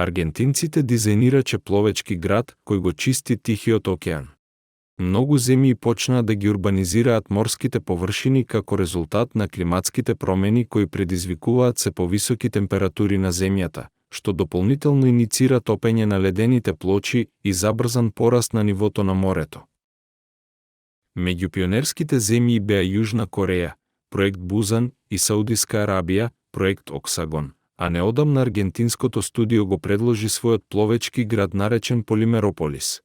Аргентинците дизајнираче пловечки град кој го чисти Тихиот океан. Многу земји почнаа да ги урбанизираат морските површини како резултат на климатските промени кои предизвикуваат се повисоки температури на земјата, што дополнително иницира топење на ледените плочи и забрзан пораст на нивото на морето. Меѓу пионерските земји беа Јужна Кореја, проект Бузан, и Саудиска Арабија, проект Оксагон, а неодамна аргентинското студио го предложи својот пловечки град наречен Полимерополис.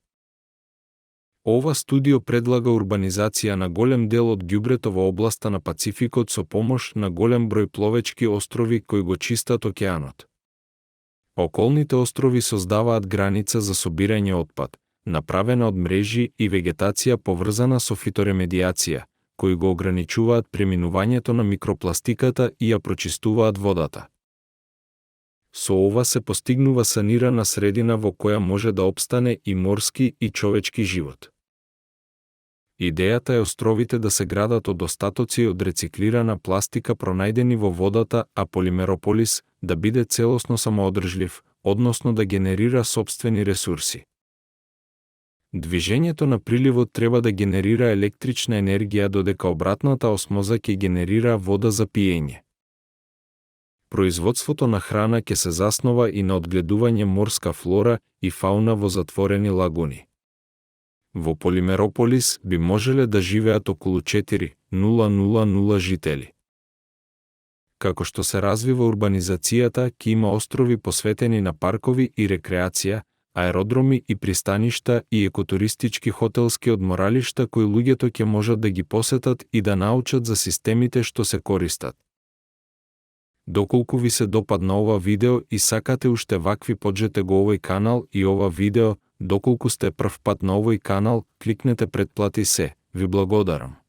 Ова студио предлага урбанизација на голем дел од ѓубрето во областа на Пацификот со помош на голем број пловечки острови кои го чистат океанот. Околните острови создаваат граница за собирање отпад, направена од мрежи и вегетација поврзана со фиторемедиација, кои го ограничуваат преминувањето на микропластиката и ја прочистуваат водата. Со ова се постигнува санирана средина во која може да опстане и морски и човечки живот. Идејата е островите да се градат од остатоци од рециклирана пластика пронајдени во водата, а Полимерополис да биде целосно самоодржлив, односно да генерира сопствени ресурси. Движењето на приливот треба да генерира електрична енергија додека обратната осмоза ќе генерира вода за пиење. Производството на храна ќе се заснова и на одгледување морска флора и фауна во затворени лагуни. Во Полимерополис би можеле да живеат околу 4.000 жители. Како што се развива урбанизацијата, ќе има острови посветени на паркови и рекреација, аеродроми и пристаништа и екотуристички хотелски одморалишта кои луѓето ќе можат да ги посетат и да научат за системите што се користат. Доколку ви се допадна ова видео и сакате уште вакви, поджете го овој канал и ова видео. Доколку сте прв пат на овој канал, кликнете претплати се. Ви благодарам.